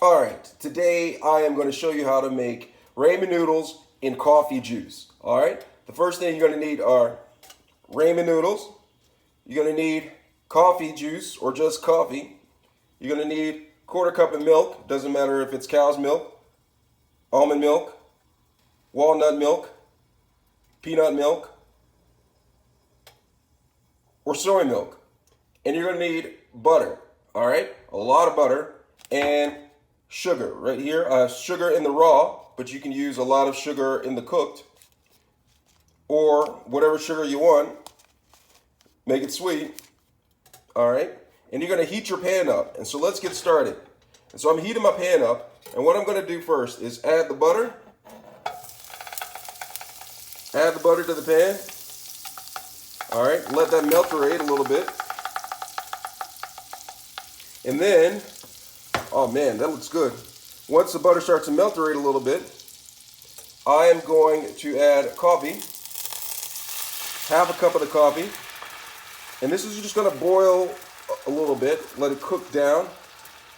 Alright, today I am going to show you how to make ramen noodles in coffee juice. Alright, the first thing you're going to need are ramen noodles. You're going to need coffee juice or just coffee. You're going to need quarter cup of milk. Doesn't matter if it's cow's milk, almond milk, walnut milk, peanut milk, or soy milk. And you're going to need butter. Alright, a lot of butter. And sugar. Right here, I have sugar in the raw, but you can use a lot of sugar in the cooked, or whatever sugar you want. Make it sweet. All right, and you're going to heat your pan up. And so let's get started. And so I'm heating my pan up, and what I'm going to do first is add the butter. Add the butter to the pan. All right, let that melterate a little bit. And then, oh man, that looks good. Once the butter starts to melterate a little bit, I am going to add coffee, half a cup of the coffee. And this is just going to boil a little bit, let it cook down.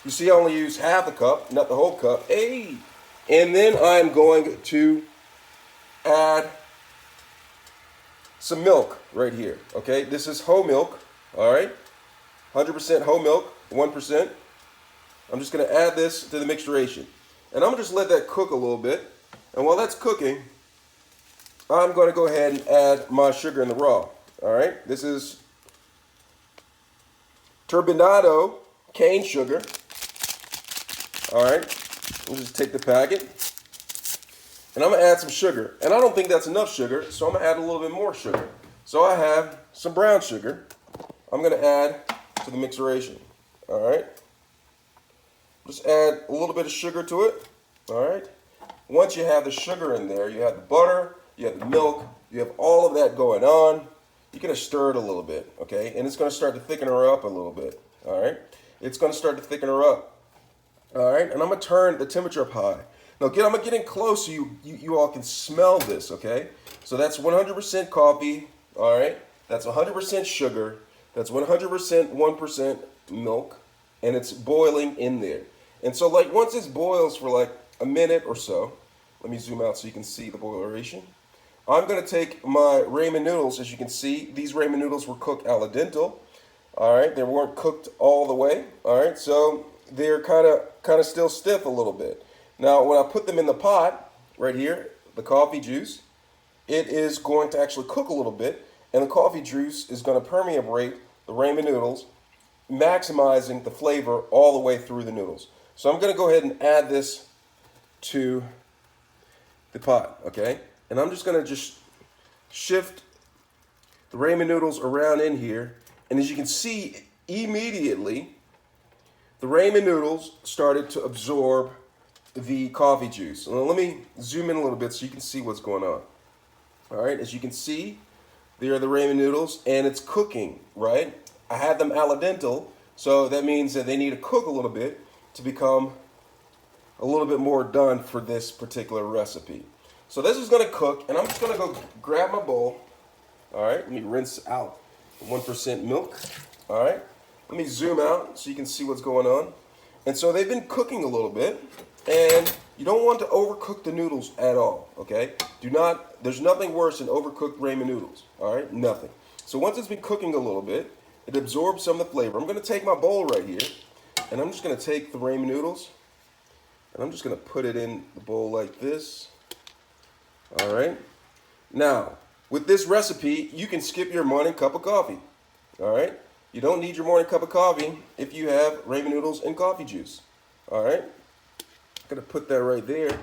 You see I only use half a cup, not the whole cup. Hey! And then I'm going to add some milk right here, okay? This is whole milk, all right? 100% whole milk, 1%. I'm just going to add this to the mixturation. And I'm going to just let that cook a little bit. And while that's cooking, I'm going to go ahead and add my sugar in the raw. All right, this is turbinado cane sugar. All right, we'll just take the packet. And I'm going to add some sugar. And I don't think that's enough sugar, so I'm going to add a little bit more sugar. So I have some brown sugar I'm going to add to the mixturation. All right. Just add a little bit of sugar to it. All right. Once you have the sugar in there, you have the butter, you have the milk, you have all of that going on. You're going to stir it a little bit, okay? And it's going to start to thicken her up a little bit, all right? It's going to start to thicken her up, all right? And I'm going to turn the temperature up high. Now, again, I'm going to get in close so you all can smell this, okay? So that's 100% coffee, all right? That's 100% sugar. That's 100% 1% milk, and it's boiling in there. And so, like, once this boils for like a minute or so, let me zoom out so you can see the boileration. I'm going to take my ramen noodles. As you can see, these ramen noodles were cooked al dente. All right, they weren't cooked all the way. All right, so they're kind of still stiff a little bit. Now, when I put them in the pot right here, the coffee juice, it is going to actually cook a little bit, and the coffee juice is going to permeate the ramen noodles, maximizing the flavor all the way through the noodles. So I'm going to go ahead and add this to the pot, okay? And I'm just going to just shift the ramen noodles around in here. And as you can see, immediately, the ramen noodles started to absorb the coffee juice. Now, let me zoom in a little bit so you can see what's going on. All right, as you can see, there are the ramen noodles, and it's cooking, right? I had them al dente, so that means that they need to cook a little bit to become a little bit more done for this particular recipe. So this is going to cook, and I'm just going to go grab my bowl. All right, let me rinse out the 1% milk. All right, let me zoom out so you can see what's going on. And so they've been cooking a little bit, and you don't want to overcook the noodles at all, okay? There's nothing worse than overcooked ramen noodles, all right? Nothing. So once it's been cooking a little bit, it absorbs some of the flavor. I'm going to take my bowl right here, and I'm just going to take the ramen noodles, and I'm just going to put it in the bowl like this. All right. Now, with this recipe, you can skip your morning cup of coffee. All right. You don't need your morning cup of coffee if you have ramen noodles and coffee juice. All right. I'm going to put that right there.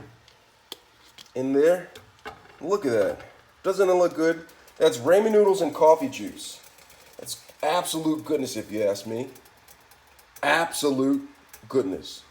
In there. Look at that. Doesn't it look good? That's ramen noodles and coffee juice. That's absolute goodness if you ask me. Absolute goodness.